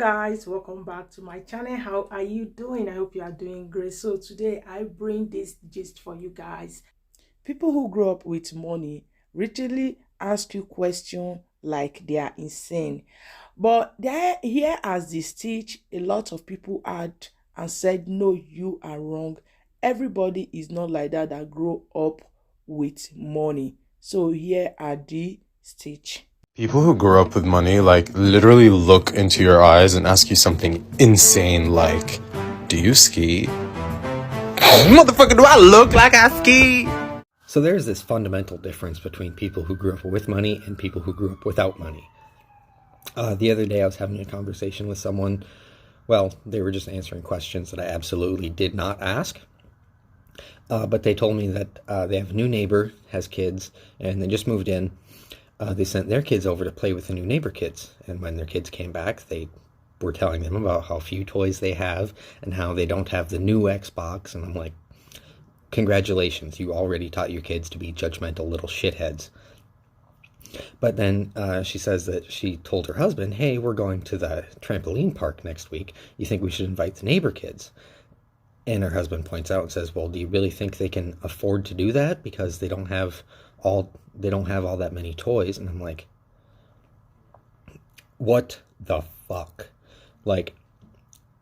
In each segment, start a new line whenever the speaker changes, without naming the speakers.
Guys, welcome back to my channel. How are you doing? I hope you are doing great. So today I bring this gist for you guys. People who grow up with money literally ask you questions like they are insane, but here as this teach, a lot of people had and said no, you are wrong. Everybody is not like that grow up with money. So here are the stitch.
People who grow up with money, literally look into your eyes and ask you something insane like, do you ski? Motherfucker, do I look like I ski?
So there's this fundamental difference between people who grew up with money and people who grew up without money. The other day I was having a conversation with someone. Well, they were just answering questions that I absolutely did not ask. But they told me that they have a new neighbor, has kids, and they just moved in. They sent their kids over to play with the new neighbor kids. And when their kids came back, they were telling them about how few toys they have and how they don't have the new Xbox. And I'm like, congratulations, you already taught your kids to be judgmental little shitheads. But then she says that she told her husband, hey, we're going to the trampoline park next week. You think we should invite the neighbor kids? And her husband points out and says, well, do you really think they can afford to do that? Because they don't have all that many toys. And I'm like, what the fuck? Like,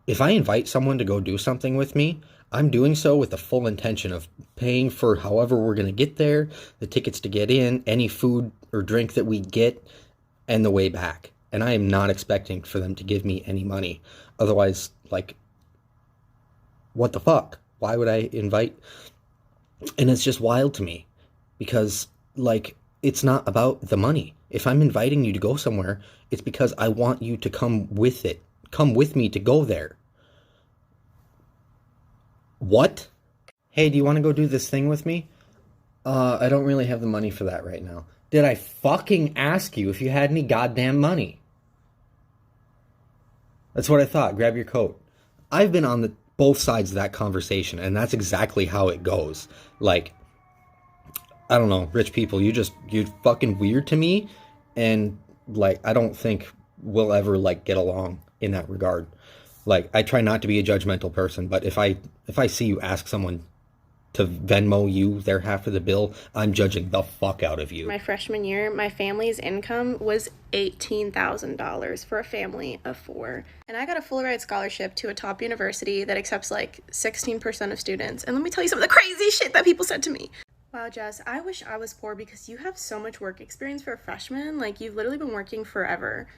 if I invite someone to go do something with me, I'm doing so with the full intention of paying for however we're going to get there, the tickets to get in, any food or drink that we get, and the way back. And I am not expecting for them to give me any money. Otherwise, what the fuck? Why would I invite? And it's just wild to me because, it's not about the money. If I'm inviting you to go somewhere, it's because I want you to come with it. Come with me to go there. What? Hey, do you want to go do this thing with me? I don't really have the money for that right now. Did I fucking ask you if you had any goddamn money? That's what I thought. Grab your coat. I've been on both sides of that conversation, and that's exactly how it goes. I don't know, rich people, you're fucking weird to me, and I don't think we'll ever get along in that regard. I try not to be a judgmental person, but if I see you ask someone to Venmo you their half of the bill, I'm judging the fuck out of you.
My freshman year, my family's income was $18,000 for a family of 4. And I got a full ride scholarship to a top university that accepts 16% of students. And let me tell you some of the crazy shit that people said to me. Wow, Jess, I wish I was poor because you have so much work experience for a freshman. You've literally been working forever.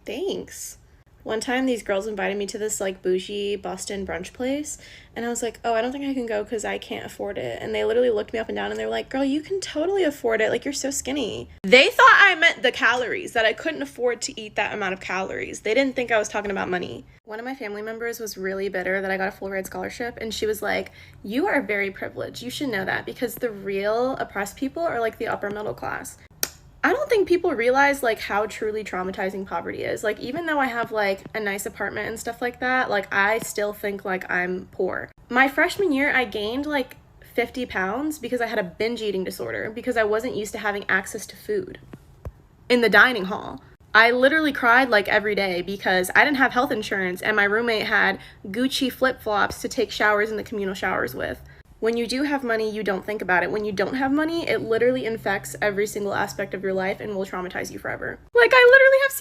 Thanks. One time, these girls invited me to this, bougie Boston brunch place, and I was like, oh, I don't think I can go because I can't afford it, and they literally looked me up and down, and they were like, girl, you can totally afford it, you're so skinny. They thought I meant the calories, that I couldn't afford to eat that amount of calories. They didn't think I was talking about money. One of my family members was really bitter that I got a full ride scholarship, and she was like, you are very privileged, you should know that, because the real oppressed people are, the upper middle class. I don't think people realize how truly traumatizing poverty is. Even though I have a nice apartment and stuff like that, I still think I'm poor. My freshman year, I gained 50 pounds because I had a binge eating disorder because I wasn't used to having access to food in the dining hall. I literally cried every day because I didn't have health insurance and my roommate had Gucci flip-flops to take showers in the communal showers with. When you do have money, you don't think about it. When you don't have money, it literally infects every single aspect of your life and will traumatize you forever. I literally have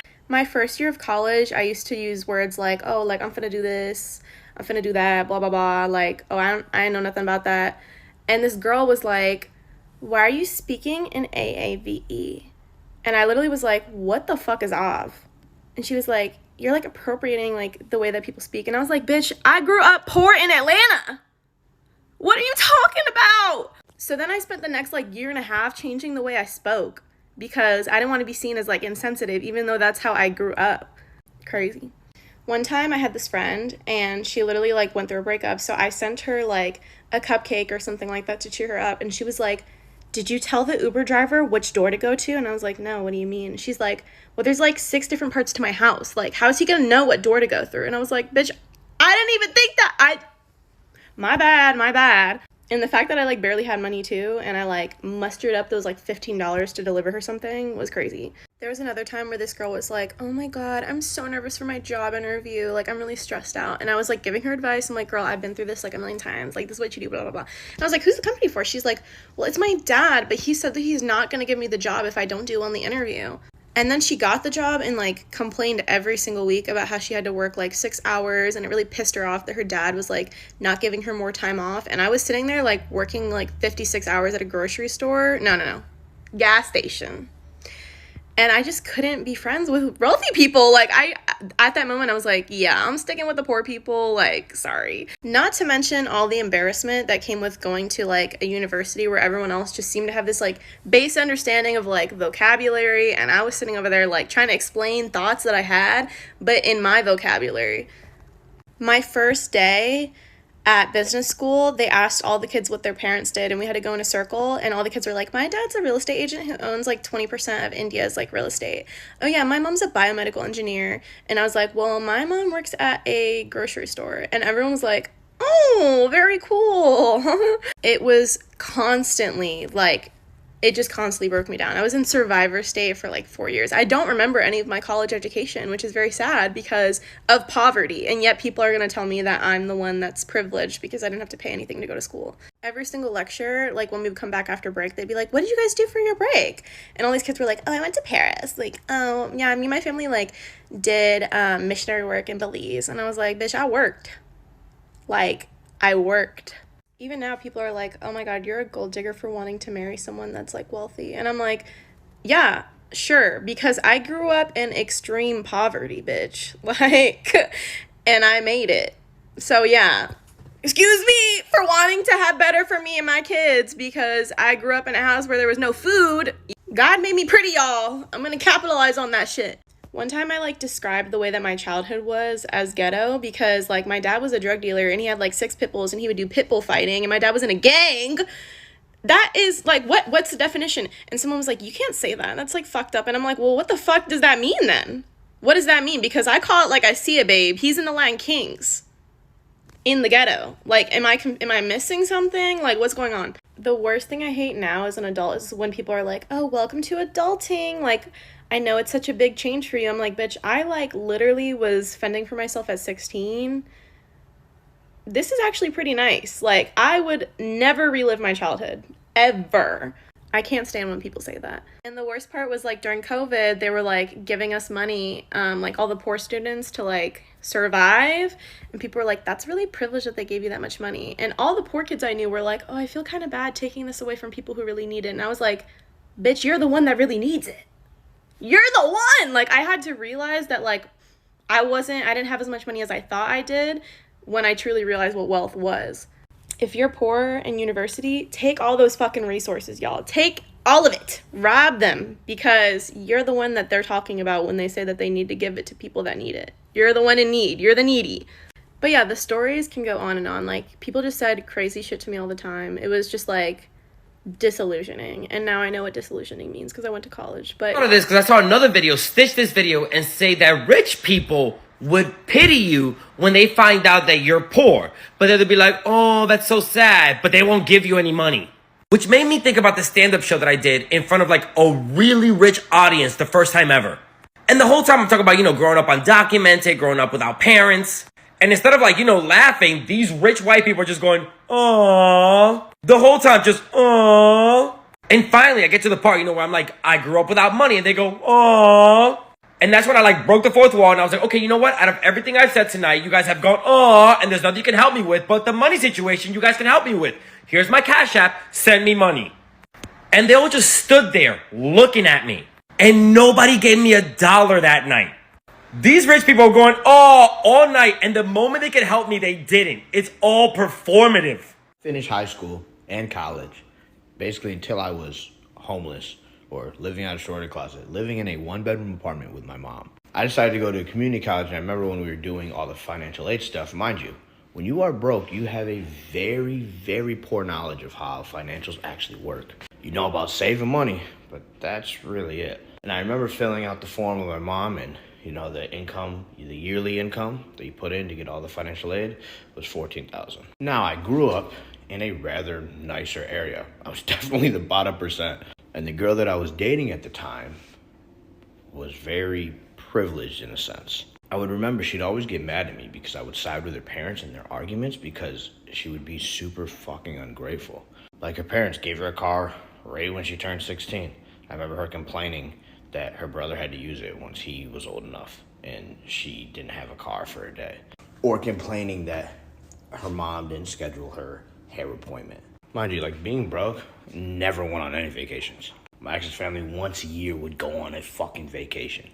CPTSD. My first year of college, I used to use words I'm finna do this, I'm finna do that, blah, blah, blah. I know nothing about that. And this girl was like, why are you speaking in AAVE? And I literally was like, what the fuck is AV? And she was like, you're appropriating the way that people speak. And I was like, bitch, I grew up poor in Atlanta. What are you talking about? So then I spent the next year and a half changing the way I spoke because I didn't want to be seen as insensitive, even though that's how I grew up. Crazy. One time I had this friend and she literally went through a breakup. So I sent her a cupcake or something like that to cheer her up. And she was like, did you tell the Uber driver which door to go to? And I was like, no, what do you mean? She's like, well, there's 6 different parts to my house. How is he going to know what door to go through? And I was like, bitch, I didn't even think that. My bad. And the fact that I like barely had money too, and I like mustered up those like $15 to deliver her something was crazy. There was another time where this girl was like, oh my God, I'm so nervous for my job interview. Like, I'm really stressed out. And I was like giving her advice. I'm like, girl, I've been through this like a million times. Like, this is what you do, blah, blah, blah. And I was like, who's the company for? She's like, well, it's my dad, but he said that he's not going to give me the job if I don't do well in the interview. And then she got the job and like complained every single week about how she had to work like 6 hours, and it really pissed her off that her dad was like not giving her more time off. And I was sitting there like working like 56 hours at a grocery store. No. Gas station. And I just couldn't be friends with wealthy people. Like, at that moment, I was like, yeah, I'm sticking with the poor people. Like, sorry. Not to mention all the embarrassment that came with going to, like, a university where everyone else just seemed to have this, like, base understanding of, like, vocabulary. And I was sitting over there, like, trying to explain thoughts that I had, but in my vocabulary. My first day at business school, they asked all the kids what their parents did, and we had to go in a circle, and all the kids were like, my dad's a real estate agent who owns like 20% of India's like real estate. Oh yeah, my mom's a biomedical engineer. And I was like, well, my mom works at a grocery store. And everyone was like, oh, very cool. It was constantly like, it just constantly broke me down. I was in survivor state for like 4 years. I don't remember any of my college education, which is very sad because of poverty. And yet people are going to tell me that I'm the one that's privileged because I didn't have to pay anything to go to school. Every single lecture, like when we would come back after break, they'd be like, what did you guys do for your break? And all these kids were like, oh, I went to Paris. Like, oh, yeah, me and my family like did missionary work in Belize. And I was like, bitch, I worked. Like, I worked. Even now, people are like, oh my God, you're a gold digger for wanting to marry someone that's like wealthy. And I'm like, yeah, sure, because I grew up in extreme poverty, bitch. Like, and I made it. So yeah, excuse me for wanting to have better for me and my kids because I grew up in a house where there was no food. God made me pretty, y'all. I'm gonna capitalize on that shit. One time I like described the way that my childhood was as ghetto because like my dad was a drug dealer and he had like 6 pit bulls and he would do pit bull fighting, and my dad was in a gang. That is like, what's the definition? And someone was like, you can't say that. That's like fucked up. And I'm like, well, what the fuck does that mean then? What does that mean? Because I call it like I see a babe. He's in the Latin Kings in the ghetto. Like, am I missing something? Like, what's going on? The worst thing I hate now as an adult is when people are like, oh, welcome to adulting. Like, I know it's such a big change for you. I'm like, bitch, I like literally was fending for myself at 16. This is actually pretty nice. Like, I would never relive my childhood, ever. I can't stand when people say that. And the worst part was like during COVID, they were like giving us money, like all the poor students to like survive. And people were like, that's really privileged that they gave you that much money. And all the poor kids I knew were like, oh, I feel kind of bad taking this away from people who really need it. And I was like, bitch, you're the one that really needs it. You're the one. Like, I had to realize that like I didn't have as much money as I thought I did when I truly realized what wealth was. If you're poor in university, take all those fucking resources, y'all. Take all of it. Rob them, because you're the one that they're talking about when they say that they need to give it to people that need it. You're the one in need. You're the needy. But yeah, the stories can go on and on. Like, people just said crazy shit to me all the time. It was just like disillusioning, and now I know what disillusioning means because I went to college. But
out of this, because I saw another video stitch this video and say that rich people would pity you when they find out that you're poor, but they'll be like, oh, that's so sad, but they won't give you any money. Which made me think about the stand-up show that I did in front of like a really rich audience the first time ever. And the whole time I'm talking about, growing up undocumented, growing up without parents. And instead of like, laughing, these rich white people are just going, aww. The whole time, just, aww. And finally, I get to the part, where I'm like, I grew up without money. And they go, aww. And that's when I like broke the fourth wall. And I was like, okay, you know what? Out of everything I've said tonight, you guys have gone, aww. And there's nothing you can help me with. But the money situation, you guys can help me with. Here's my Cash App. Send me money. And they all just stood there looking at me. And nobody gave me $1 that night. These rich people are going, oh, all night. And the moment they could help me, they didn't. It's all performative.
Finished high school and college, basically until I was homeless or living out of storage closet, living in a 1-bedroom apartment with my mom. I decided to go to a community college, and I remember when we were doing all the financial aid stuff. Mind you, when you are broke, you have a very, very poor knowledge of how financials actually work. You know about saving money, but that's really it. And I remember filling out the form with my mom, and the income, the yearly income that you put in to get all the financial aid was $14,000. Now, I grew up in a rather nicer area. I was definitely the bottom percent. And the girl that I was dating at the time was very privileged in a sense. I would remember she'd always get mad at me because I would side with her parents in their arguments because she would be super fucking ungrateful. Like, her parents gave her a car right when she turned 16. I remember her complaining that her brother had to use it once he was old enough and she didn't have a car for a day. Or complaining that her mom didn't schedule her hair appointment. Mind you, like, being broke, never went on any vacations. My ex's family once a year would go on a fucking vacation.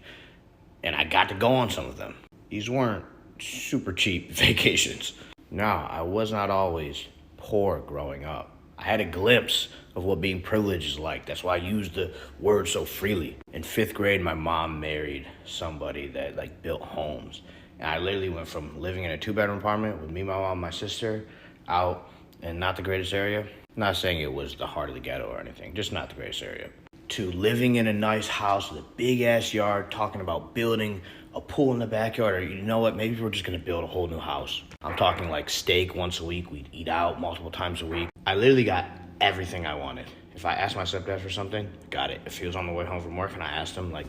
And I got to go on some of them. These weren't super cheap vacations. No, I was not always poor growing up. I had a glimpse of what being privileged is like. That's why I use the word so freely. In 5th grade, my mom married somebody that like built homes. And I literally went from living in a 2-bedroom apartment with me, my mom, and my sister out in not the greatest area. Not saying it was the heart of the ghetto or anything, just not the greatest area. To living in a nice house with a big ass yard, talking about building a pool in the backyard, or you know what, maybe we're just gonna build a whole new house. I'm talking like steak once a week, we'd eat out multiple times a week. I literally got everything I wanted. If I asked my stepdad for something, got it. If he was on the way home from work and I asked him, like,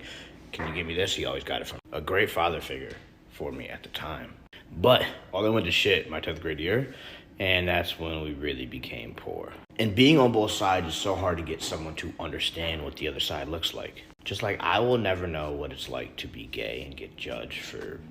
can you give me this? He always got it from me. A great father figure for me at the time. But all that went to shit my 10th grade year, and that's when we really became poor. And being on both sides is so hard to get someone to understand what the other side looks like. Just like I will never know what it's like to be gay and get judged for,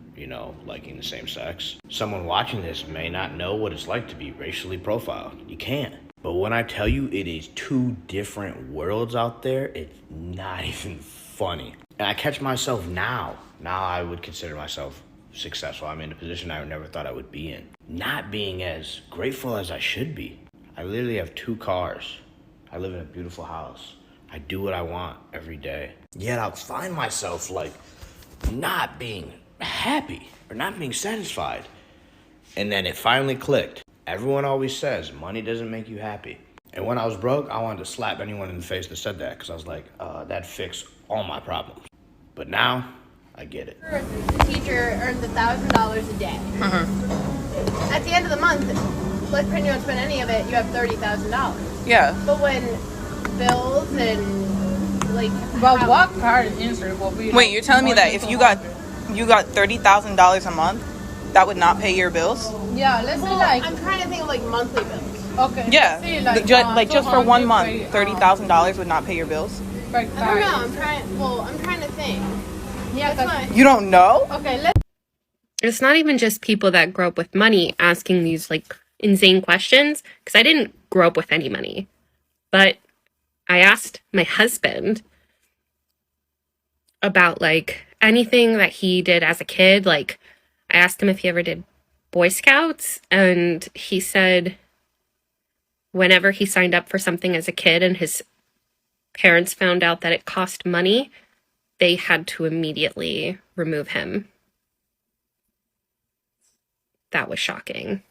liking the same sex. Someone watching this may not know what it's like to be racially profiled. You can't. But when I tell you it is 2 different worlds out there, it's not even funny. And I catch myself now. Now I would consider myself successful. I'm in a position I never thought I would be in. Not being as grateful as I should be. I literally have 2 cars. I live in a beautiful house. I do what I want every day. Yet I'll find myself like not being happy or not being satisfied. And then it finally clicked. Everyone always says money doesn't make you happy. And when I was broke, I wanted to slap anyone in the face that said that because I was like, that fixed all my problems. But now, I get it.
The teacher earns $1,000 a day. At the end of the month, let's pretend you don't spend any of it, you have $30,000.
Yeah.
But when bills and
But what card is answerable?
Wait, you're telling me that if you got $30,000 a month, that would not pay your bills?
Yeah, let's say like
I'm trying to think of like monthly bills.
okay.
Yeah.
Say,
Just for 1 month,
pay,
$30,000 would not pay your bills?
I don't know. I'm trying to think.
Yeah,
That's fine.
You don't know?
Okay, let's.
It's not even just people that grow up with money asking these like insane questions, because I didn't grow up with any money. But I asked my husband about like anything that he did as a kid. Like I asked him if he ever did Boy Scouts, and he said whenever he signed up for something as a kid and his parents found out that it cost money, they had to immediately remove him. That was shocking.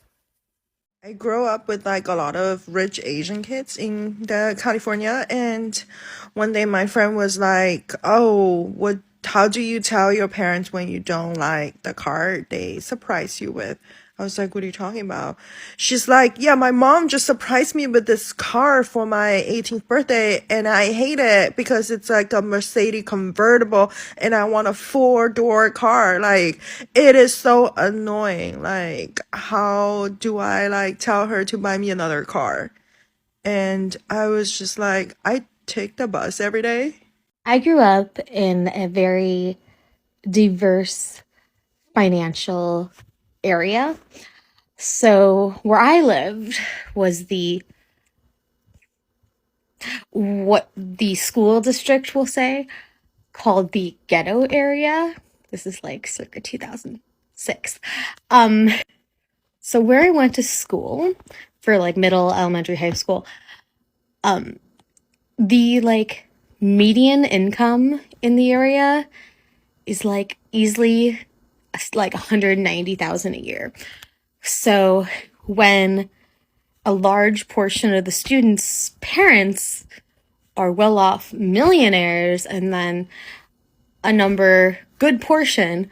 I grew up with like a lot of rich Asian kids in California, and one day my friend was like, "Oh, how do you tell your parents when you don't like the car they surprise you with?" I was like, "What are you talking about?" She's like, "Yeah, my mom just surprised me with this car for my 18th birthday, and I hate it because it's like a Mercedes convertible, and I want a 4-door car. Like, it is so annoying. Like, how do I like tell her to buy me another car?" And I was just like, I take the bus every day.
I grew up in a very diverse financial area. So where I lived was what the school district will say called the ghetto area. This is like circa 2006. So where I went to school for like middle, elementary, high school, the like median income in the area is like easily like 190,000 a year. So when a large portion of the students' parents are well-off millionaires, and then a good portion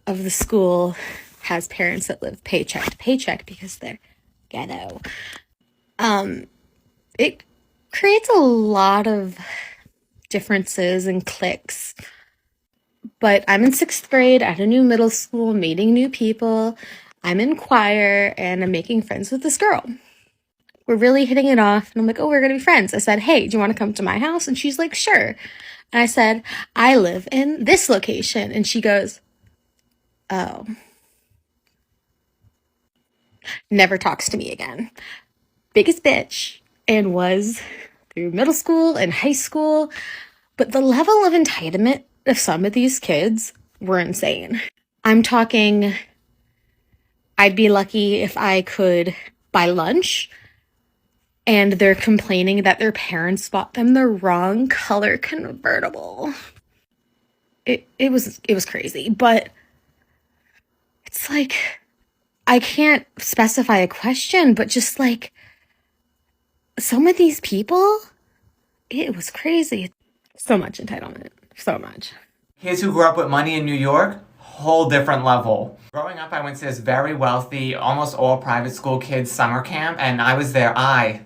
of the school has parents that live paycheck to paycheck because they're ghetto. It creates a lot of differences and cliques. But I'm in 6th grade at a new middle school, meeting new people. I'm in choir and I'm making friends with this girl. We're really hitting it off. And I'm like, oh, we're going to be friends. I said, hey, do you want to come to my house? And she's like, sure. And I said, I live in this location. And she goes, oh. Never talks to me again. Biggest bitch. And was through middle school and high school. But the level of entitlement of some of these kids were insane. I'm talking, I'd be lucky if I could buy lunch, and they're complaining that their parents bought them the wrong color convertible. It was crazy, but it's like, I can't specify a question, but just like some of these people, it was crazy. So much entitlement, so much.
Kids who grew up with money in New York, whole different level. Growing up, I went to this very wealthy, almost all private school kids summer camp, and I was there. I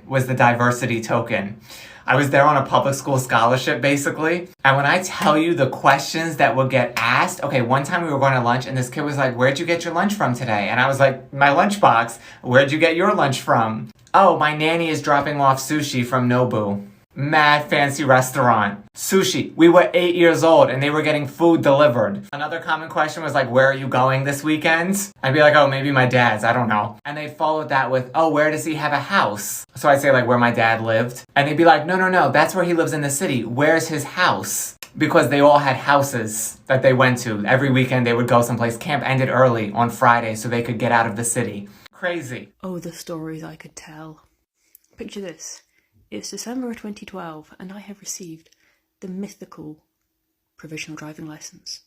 was the diversity token. I was there on a public school scholarship, basically. And when I tell you the questions that would get asked, okay, one time we were going to lunch and this kid was like, where'd you get your lunch from today? And I was like, my lunchbox. Where'd you get your lunch from? Oh, my nanny is dropping off sushi from Nobu. Mad fancy restaurant. Sushi. We were 8 years old and they were getting food delivered. Another common question was like, where are you going this weekend? I'd be like, oh, maybe my dad's, I don't know. And they followed that with, oh, where does he have a house? So I'd say like where my dad lived. And they'd be like, no, that's where he lives in the city. Where's his house? Because they all had houses that they went to. Every weekend they would go someplace. Camp ended early on Friday so they could get out of the city. Crazy.
Oh, the stories I could tell. Picture this. It's December of 2012 and I have received the mythical provisional driving licence.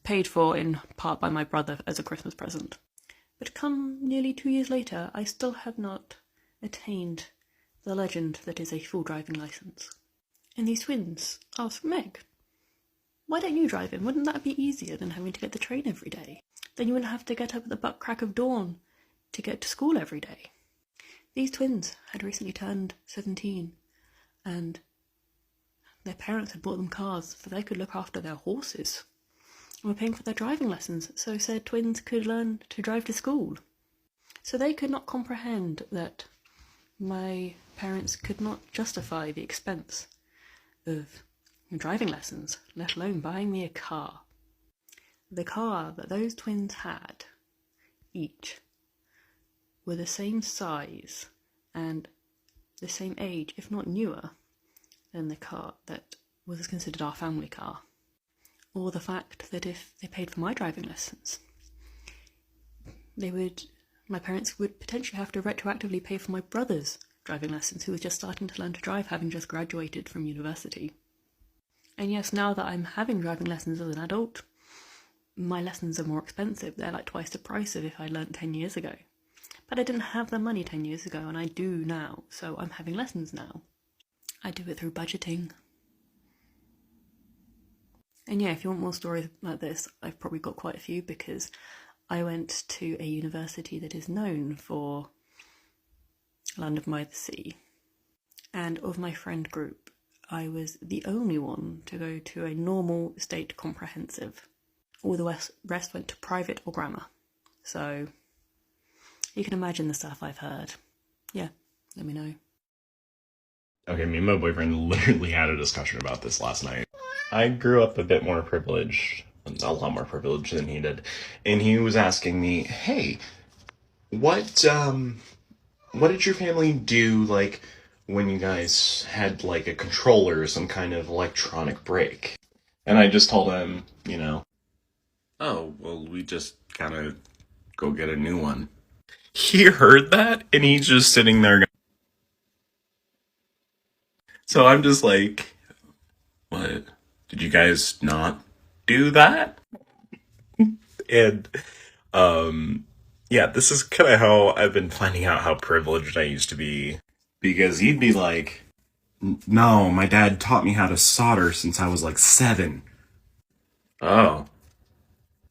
Paid for in part by my brother as a Christmas present. But come nearly 2 years later, I still have not attained the legend that is a full driving licence. And these twins ask, Meg, why don't you drive in? Wouldn't that be easier than having to get the train every day? Then you wouldn't have to get up at the butt crack of dawn to get to school every day. These twins had recently turned 17 and their parents had bought them cars so they could look after their horses and were paying for their driving lessons so said twins could learn to drive to school. So they could not comprehend that my parents could not justify the expense of driving lessons, let alone buying me a car. The car that those twins had, each, were the same size and the same age, if not newer, than the car that was considered our family car. Or the fact that if they paid for my driving lessons, my parents would potentially have to retroactively pay for my brother's driving lessons, who was just starting to learn to drive, having just graduated from university. And yes, now that I'm having driving lessons as an adult, my lessons are more expensive. They're like twice the price of if I learnt 10 years ago. But I didn't have the money 10 years ago, and I do now, so I'm having lessons now. I do it through budgeting. And yeah, if you want more stories like this, I've probably got quite a few, because I went to a university that is known for land of the sea. And of my friend group, I was the only one to go to a normal state comprehensive. All the rest went to private or grammar. So you can imagine the stuff I've heard. Yeah, let me know.
Okay, me and my boyfriend literally had a discussion about this last night. I grew up a bit more privileged, a lot more privileged than he did. And he was asking me, hey, what did your family do, like, when you guys had, like, a controller or some kind of electronic break? And I just told him, oh, well, we just gotta go get a new one. He heard that, and he's just sitting there going, so I'm just like, what? Did you guys not do that? And, yeah, this is kind of how I've been finding out how privileged I used to be. Because he'd be like, no, my dad taught me how to solder since I was like 7. Oh.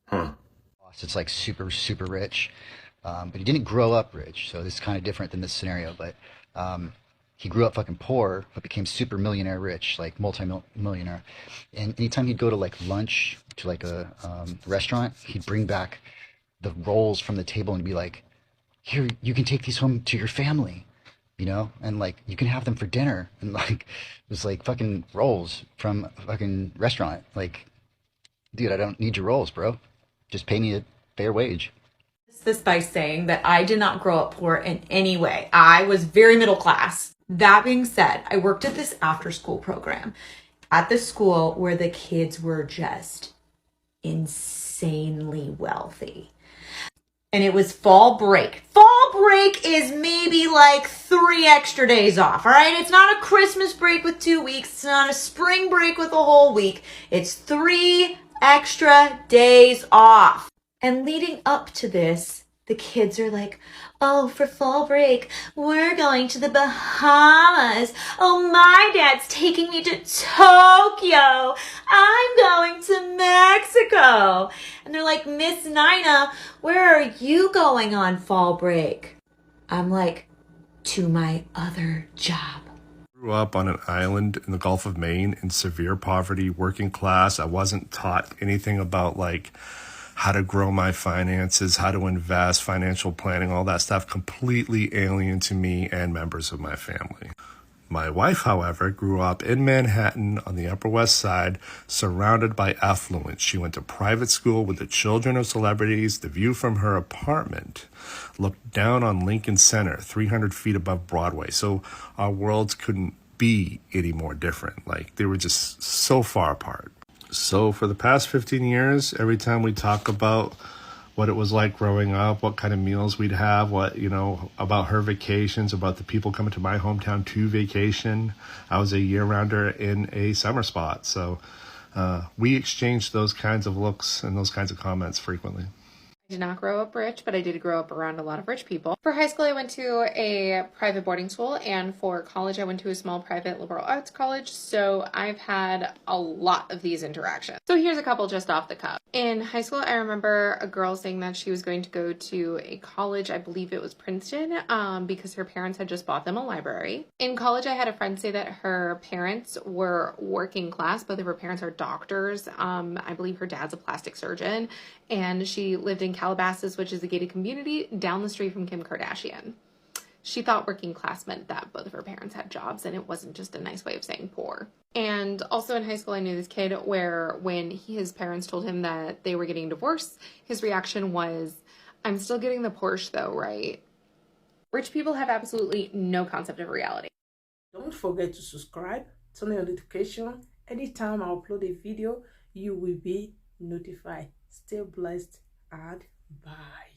Huh.
It's like super, super rich.
but he didn't grow up rich. So this is kind of different than this scenario. But he grew up fucking poor, but became super millionaire rich, like multi-millionaire. And anytime he'd go to like lunch to like a restaurant, he'd bring back the rolls from the table and be like, here, you can take these home to your family, you know, and like you can have them for dinner. And like it was like fucking rolls from a fucking restaurant. Like, dude, I don't need your rolls, bro. Just pay me a fair wage.
This by saying that I did not grow up poor in any way. I was very middle class. That being said, I worked at this after school program at this school where the kids were just insanely wealthy. And it was fall break. Fall break is maybe like 3 extra days off, all right? It's not a Christmas break with 2 weeks. It's not a spring break with a whole week. It's 3 extra days off. And leading up to this, the kids are like, oh, for fall break, we're going to the Bahamas. Oh, my dad's taking me to Tokyo. I'm going to Mexico. And they're like, Miss Nina, where are you going on fall break? I'm like, to my other job.
Grew up on an island in the Gulf of Maine in severe poverty, working class. I wasn't taught anything about like how to grow my finances, how to invest, financial planning, all that stuff, completely alien to me and members of my family. My wife, however, grew up in Manhattan on the Upper West Side, surrounded by affluence. She went to private school with the children of celebrities. The view from her apartment looked down on Lincoln Center, 300 feet above Broadway. So our worlds couldn't be any more different. Like, they were just so far apart. So for the past 15 years, every time we talk about what it was like growing up, what kind of meals we'd have, what, you know, about her vacations, about the people coming to my hometown to vacation. I was a year-rounder in a summer spot. So we exchanged those kinds of looks and those kinds of comments frequently.
I did not grow up rich, but I did grow up around a lot of rich people. For high school, I went to a private boarding school, and for college, I went to a small private liberal arts college, so I've had a lot of these interactions. So here's a couple just off the cuff. In high school, I remember a girl saying that she was going to go to a college, I believe it was Princeton, because her parents had just bought them a library. In college, I had a friend say that her parents were working class. Both of her parents are doctors. I believe her dad's a plastic surgeon, and she lived in Calabasas, which is a gated community down the street from Kim Kardashian. She thought working class meant that both of her parents had jobs, and it wasn't just a nice way of saying poor. And also in high school, I knew this kid where when his parents told him that they were getting divorced, his reaction was, I'm still getting the Porsche though, right? Rich people have absolutely no concept of reality.
Don't forget to subscribe, turn on notification. Anytime I upload a video, you will be notified. Stay blessed and bye.